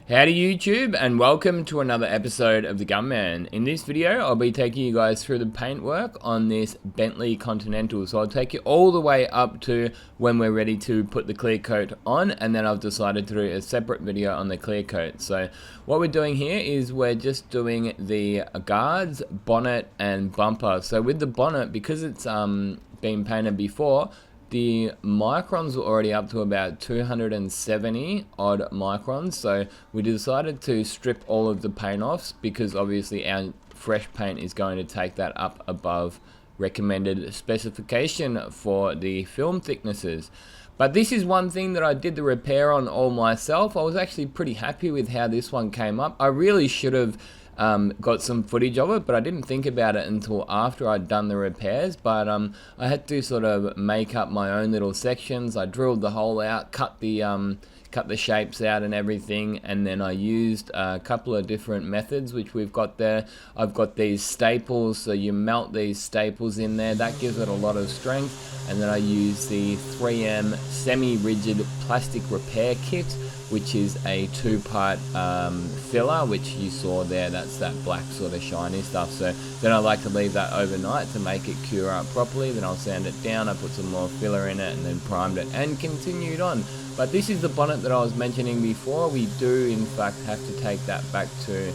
Howdy YouTube, and welcome to another episode of the Gunman. In this video I'll be taking you guys through the paintwork on this Bentley Continental. So I'll take you all the way up to when we're ready to put the clear coat on, and then I've decided to do a separate video on the clear coat. So what we're doing here is we're just doing the guards, bonnet and bumper. So with the bonnet, because it's been painted before, the microns were already up to about 270 odd microns, so we decided to strip all of the paint off because obviously our fresh paint is going to take that up above recommended specification for the film thicknesses. But this is one thing that I did the repair on all myself. I was actually pretty happy with how this one came up. I really should have got some footage of it, but I didn't think about it until after I'd done the repairs. But I had to sort of make up my own little sections. I drilled the hole out, cut the shapes out and everything, and then I used a couple of different methods which we've got there. I've got these staples, so you melt these staples in there, that gives it a lot of strength. And then I use the 3M semi-rigid plastic repair kit, which is a two-part filler, which you saw there. That's that black sort of shiny stuff. So then I like to leave that overnight to make it cure up properly. Then I'll sand it down, I put some more filler in it, and then primed it and continued on. But this is the bonnet that I was mentioning before. We do in fact have to take that back to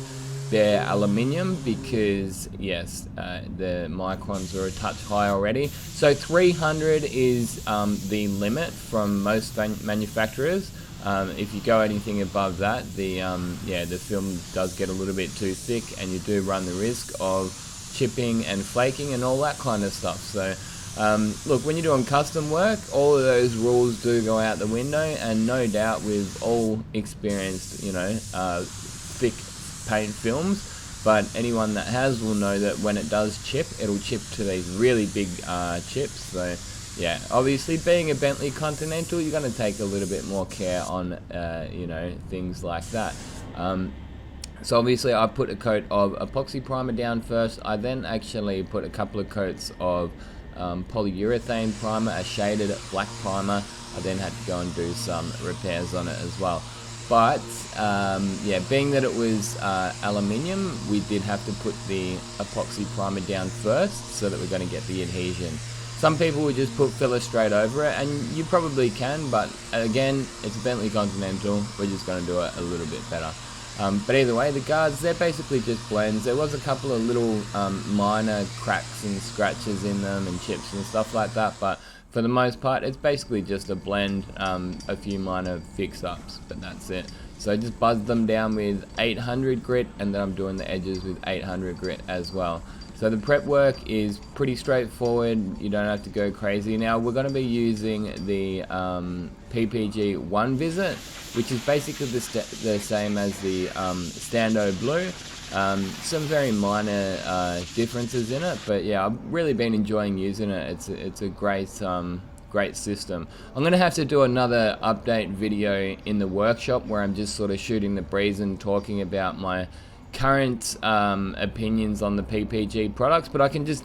bare aluminium because yes, the microns are a touch high already. So 300 is the limit from most manufacturers. If you go anything above that, the film does get a little bit too thick, and you do run the risk of chipping and flaking and all that kind of stuff. So look, when you're doing custom work, all of those rules do go out the window, and no doubt we've all experienced, thick paint films, but anyone that has will know that when it does chip, it'll chip to these really big chips. So yeah, obviously being a Bentley Continental, you're going to take a little bit more care on things like that. So obviously I put a coat of epoxy primer down first. I then actually put a couple of coats of polyurethane primer, a shaded black primer. I then had to go and do some repairs on it as well. But being that it was aluminium, we did have to put the epoxy primer down first so that we're going to get the adhesion. Some people would just put filler straight over it, and you probably can, but again, it's a Bentley Continental, we're just going to do it a little bit better. But either way, the guards, they're basically just blends. There was a couple of little minor cracks and scratches in them and chips and stuff like that, but for the most part, it's basically just a blend, a few minor fix-ups, but that's it. So I just buzzed them down with 800 grit, and then I'm doing the edges with 800 grit as well. So the prep work is pretty straightforward, you don't have to go crazy. Now we're going to be using the PPG One Visit, which is basically the same as the Stando Blue. Some very minor differences in it, but yeah, I've really been enjoying using it. It's a great system. I'm going to have to do another update video in the workshop where I'm just sort of shooting the breeze and talking about my current opinions on the PPG products, but I can just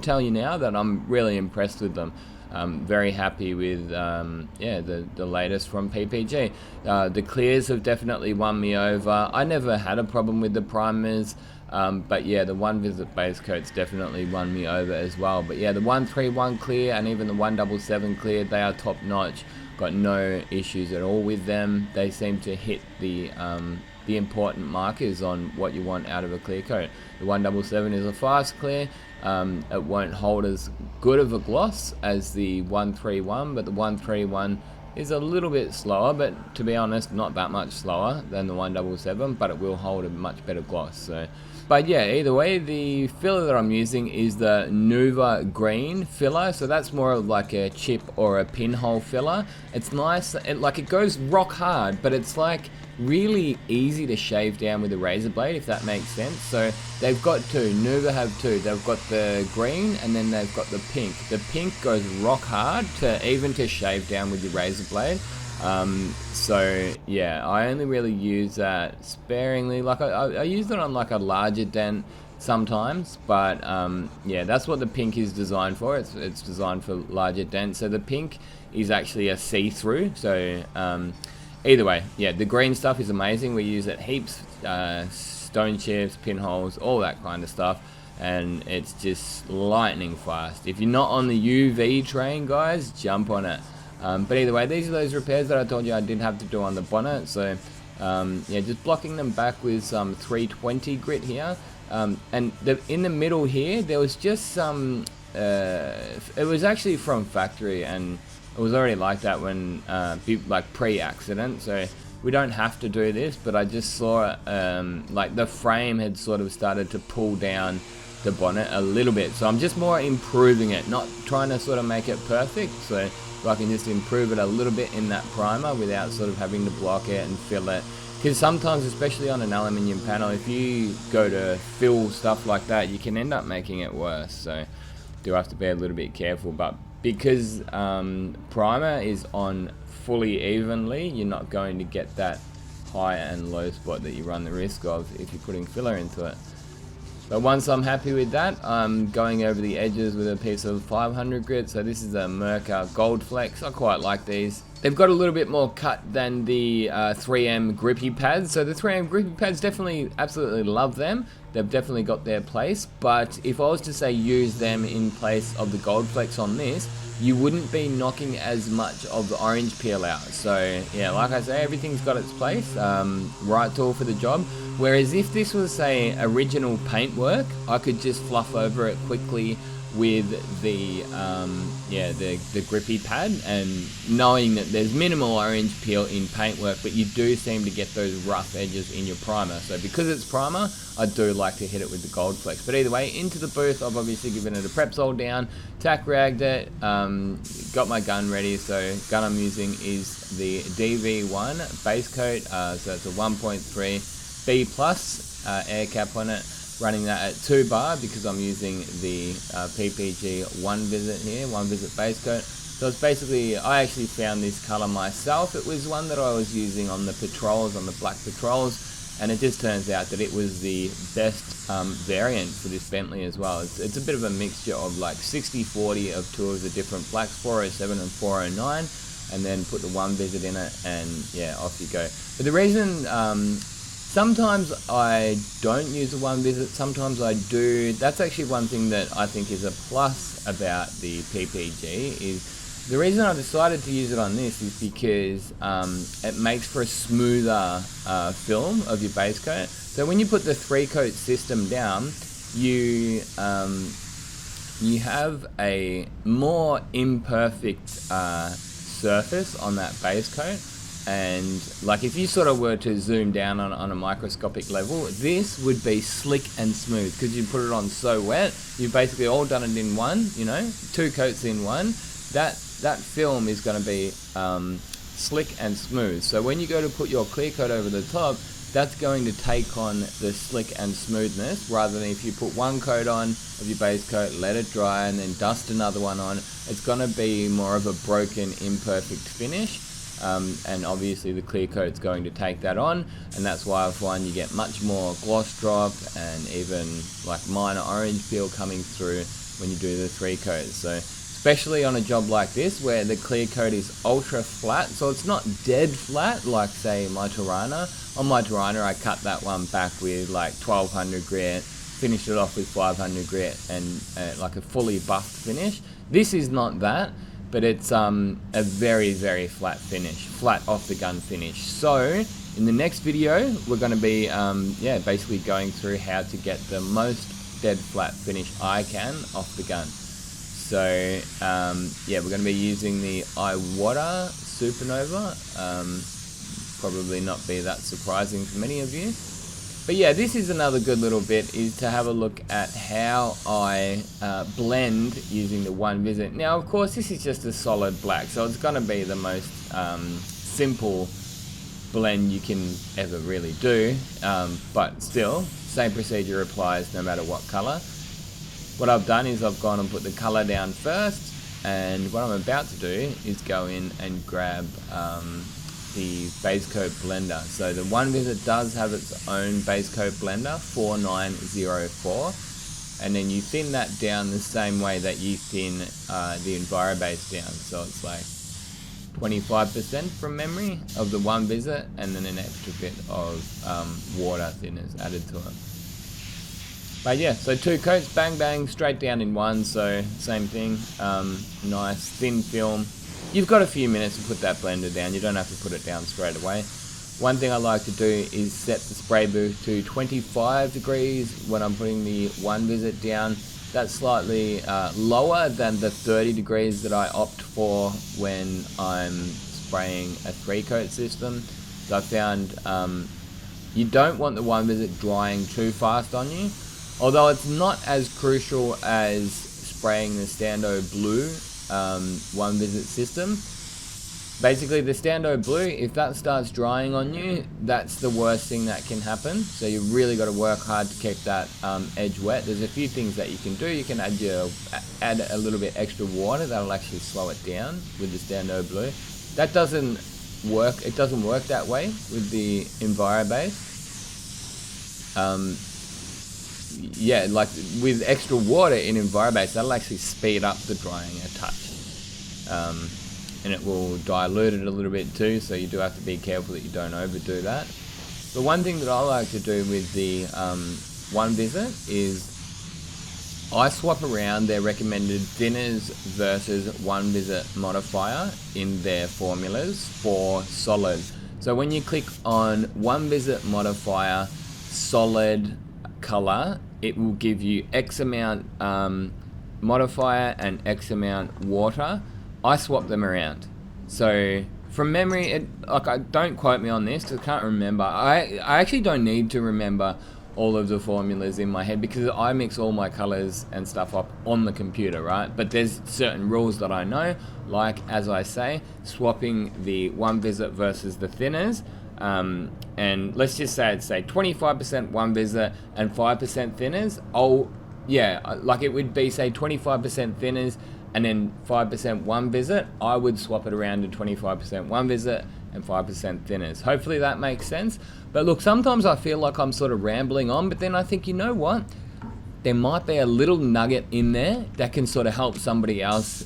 tell you now that I'm really impressed with them. I'm very happy with the latest from PPG. The clears have definitely won me over. I never had a problem with the primers, but yeah, the One Visit base coats definitely won me over as well. But yeah, the 131 clear and even the 177 clear, they are top notch. Got no issues at all with them. They seem to hit the important markers on what you want out of a clear coat. The 177 is a fast clear. It won't hold as good of a gloss as the 131, but the 131 is a little bit slower, but to be honest, not that much slower than the 177, but it will hold a much better gloss. So, but yeah, either way, the filler that I'm using is the Nuva Green filler, so that's more of like a chip or a pinhole filler. It's nice, it goes rock hard, but it's like really easy to shave down with a razor blade, if that makes sense. So they've got two, Nuva have two. They've got the green and then they've got the pink. The pink goes rock hard to shave down with your razor blade. So yeah, I only really use that sparingly. Like I use it on like a larger dent sometimes, but yeah, that's what the pink is designed for. It's designed for larger dents. So the pink is actually a see-through, so either way, yeah, the green stuff is amazing. We use it heaps, stone chips, pinholes, all that kind of stuff, and it's just lightning fast. If you're not on the UV train, guys, jump on it. But either way, these are those repairs that I told you I did have to do on the bonnet. So yeah, just blocking them back with some 320 grit here. And in the middle here, there was just some, it was actually from factory, and it was already like that when, like pre-accident, so we don't have to do this, but I just saw, like the frame had sort of started to pull down the bonnet a little bit, so I'm just more improving it, not trying to sort of make it perfect, so if I can just improve it a little bit in that primer without sort of having to block it and fill it. Because sometimes, especially on an aluminium panel, if you go to fill stuff like that, you can end up making it worse. So do have to be a little bit careful. But because primer is on fully evenly, you're not going to get that high and low spot that you run the risk of if you're putting filler into it. But once I'm happy with that, I'm going over the edges with a piece of 500 grit. So this is a Merca Gold Flex. I quite like these. They've got a little bit more cut than the 3M grippy pads. So the 3M grippy pads, definitely, absolutely love them. They've definitely got their place. But if I was to say use them in place of the Gold Flex on this, you wouldn't be knocking as much of the orange peel out. So yeah, like I say, everything's got its place. Right tool for the job. Whereas if this was, say, original paintwork, I could just fluff over it quickly with the the grippy pad, and knowing that there's minimal orange peel in paintwork, but you do seem to get those rough edges in your primer. So because it's primer, I do like to hit it with the Gold Flex. But either way, into the booth, I've obviously given it a prep sol down, tack ragged it, got my gun ready. So gun I'm using is the DV1 base coat, so it's a 1.3 B plus air cap on it. Running that at 2 bar because I'm using the PPG 1 visit here, 1 visit base coat. So it's basically, I actually found this color myself. It was one that I was using on the patrols, on the black patrols, and it just turns out that it was the best variant for this Bentley as well. It's a bit of a mixture of like 60-40 of two of the different blacks, 407 and 409, and then put the 1 visit in it, and yeah, off you go. But the reason, sometimes I don't use the 1 visit, sometimes I do. That's actually one thing that I think is a plus about the PPG, is the reason I decided to use it on this is because it makes for a smoother film of your base coat. So when you put the 3-coat system down, you have a more imperfect surface on that base coat. And like if you sort of were to zoom down on a microscopic level, this would be slick and smooth because you put it on so wet. You've basically all done it in one, you know, 2 coats in one. That film is going to be slick and smooth. So when you go to put your clear coat over the top, that's going to take on the slick and smoothness, rather than if you put 1 coat on of your base coat, let it dry, and then dust another one on. It's going to be more of a broken, imperfect finish. And obviously the clear coat's going to take that on, and that's why I find you get much more gloss drop and even like minor orange peel coming through when you do the 3 coats. So especially on a job like this where the clear coat is ultra flat, so it's not dead flat like say my Tirana. On my Tirana I cut that one back with like 1200 grit, finished it off with 500 grit, and like a fully buffed finish. This is not that, but it's a very, very flat finish, flat off the gun finish. So in the next video, we're going to be basically going through how to get the most dead flat finish I can off the gun. So we're going to be using the Iwata Supernova. Probably not be that surprising for many of you. But yeah, this is another good little bit, is to have a look at how I blend using the 1 visit. Now, of course, this is just a solid black, so it's going to be the most simple blend you can ever really do. But still, same procedure applies no matter what color. What I've done is I've gone and put the color down first, and what I'm about to do is go in and grab the base coat blender. So the 1 visit does have its own base coat blender, 4904, and then you thin that down the same way that you thin the EnviroBase down. So it's like 25% from memory of the one visit, and then an extra bit of water thinners added to it. But yeah, so 2 coats, bang bang, straight down in one, so same thing, nice thin film. You've got a few minutes to put that blender down, you don't have to put it down straight away. One thing I like to do is set the spray booth to 25 degrees when I'm putting the one visit down. That's slightly lower than the 30 degrees that I opt for when I'm spraying a 3-coat system. So I found you don't want the one visit drying too fast on you, although it's not as crucial as spraying the Stando Blue one visit system. Basically, the Stando Blue, if that starts drying on you, that's the worst thing that can happen. So you really got to work hard to keep that edge wet. There's a few things that you can do. You can add a little bit extra water. That'll actually slow it down with the Stando Blue. That doesn't work. It doesn't work that way with the EnviroBase. Yeah, like with extra water in EnviroBase, that'll actually speed up the drying a touch. And it will dilute it a little bit too, so you do have to be careful that you don't overdo that. The one thing that I like to do with the one visit is I swap around their recommended thinners versus one visit modifier in their formulas for solid. So when you click on one visit modifier solid color, it will give you X amount modifier and X amount water. I swap them around. So from memory, don't quote me on this because I can't remember. I actually don't need to remember all of the formulas in my head because I mix all my colors and stuff up on the computer, right? But there's certain rules that I know, like, as I say, swapping the one visit versus the thinners. And let's just say it's 25% one visit and 5% thinners. Like it would be, say, 25% thinners and then 5% one visit. I would swap it around to 25% one visit and 5% thinners. Hopefully that makes sense. But look, sometimes I feel like I'm sort of rambling on, but then I think, you know what? There might be a little nugget in there that can sort of help somebody else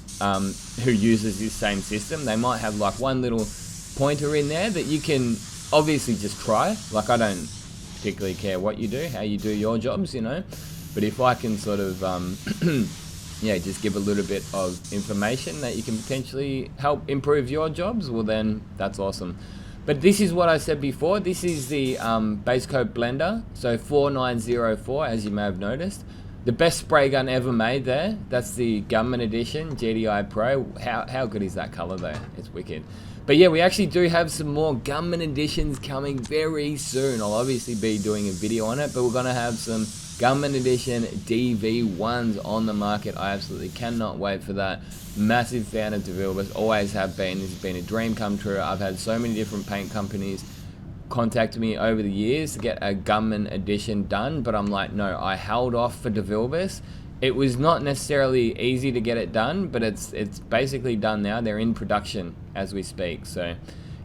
who uses this same system. They might have like one little pointer in there that you can obviously just try. Like, I don't particularly care what you do, how you do your jobs, you know. But if I can sort of just give a little bit of information that you can potentially help improve your jobs, well then that's awesome. But this is what I said before. This is the base coat blender, so 4904, as you may have noticed. The best spray gun ever made there. That's the Gunman edition, GDI Pro. How good is that color though? It's wicked. But yeah, we actually do have some more Gunman editions coming very soon. I'll obviously be doing a video on it, but we're gonna have some Gunman edition DV1s on the market. I absolutely cannot wait for that. Massive fan of DeVilbiss, always have been. This has been a dream come true. I've had so many different paint companies contact me over the years to get a Gunman edition done, but I'm like, no, I held off for DeVilbiss. It was not necessarily easy to get it done, but it's basically done now. They're in production as we speak, so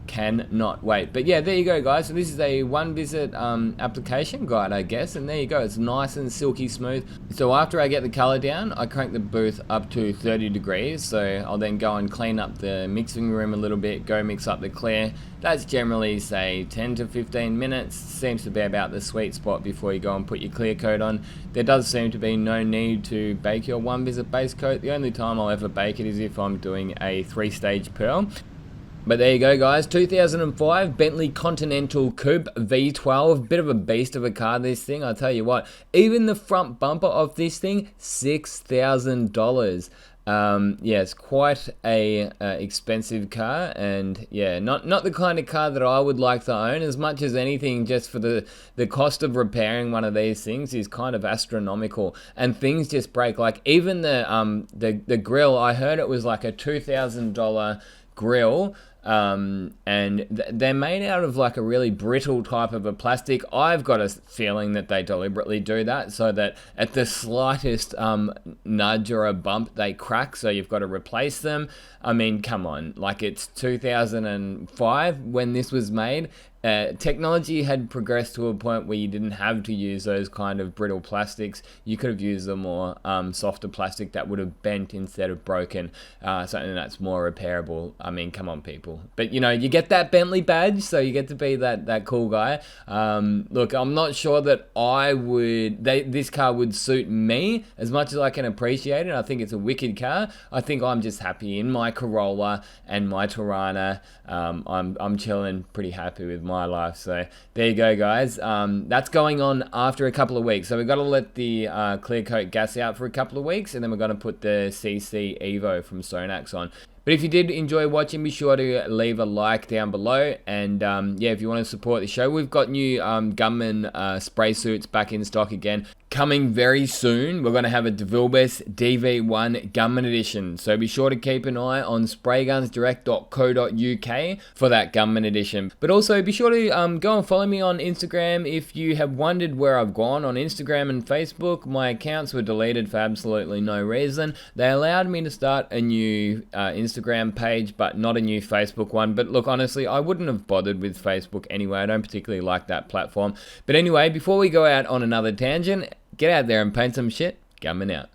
cannot wait. But yeah, there you go, guys. So this is a one visit application guide, I guess, and there you go. It's nice and silky smooth. So after I get the color down, I crank the booth up to 30 degrees. So I'll then go and clean up the mixing room a little bit, go mix up the clear. That's generally, say, 10 to 15 minutes. Seems to be about the sweet spot before you go and put your clear coat on. There does seem to be no need to bake your one visit base coat. The only time I'll ever bake it is if I'm doing a 3-stage pearl. But there you go, guys. 2005 Bentley Continental Coupe V12. Bit of a beast of a car, this thing. I'll tell you what. Even the front bumper of this thing, $6,000. Yeah, it's quite a expensive car, and yeah, not the kind of car that I would like to own. As much as anything, just for the cost of repairing one of these things is kind of astronomical, and things just break. Like even the grill, I heard it was like a $2,000 grill. And they're made out of like a really brittle type of a plastic. I've got a feeling that they deliberately do that so that at the slightest nudge or a bump they crack, so you've got to replace them. I mean, come on, like it's 2005 when this was made, technology had progressed to a point where you didn't have to use those kind of brittle plastics. You could have used a more softer plastic that would have bent instead of broken, something that's more repairable. I mean, come on, people. But you know, you get that Bentley badge, so you get to be that cool guy. Look, I'm not sure that this car would suit me as much as I can appreciate it. I think it's a wicked car. I think I'm just happy in my Corolla and my Tirana. I'm chilling, pretty happy with my life. So there you go, guys. That's going on after a couple of weeks. So we've got to let the clear coat gas out for a couple of weeks, and then we're going to put the CC Evo from Sonax on. But if you did enjoy watching, be sure to leave a like down below. And yeah, if you want to support the show, we've got new Gunman spray suits back in stock again. Coming very soon, we're going to have a DeVilbiss DV1 Gunman edition. So be sure to keep an eye on spraygunsdirect.co.uk for that Gunman edition. But also be sure to go and follow me on Instagram. If you have wondered where I've gone on Instagram and Facebook, my accounts were deleted for absolutely no reason. They allowed me to start a new Instagram page, but not a new Facebook one. But look, honestly, I wouldn't have bothered with Facebook anyway. I don't particularly like that platform. But anyway, before we go out on another tangent, get out there and paint some shit. Gunman out.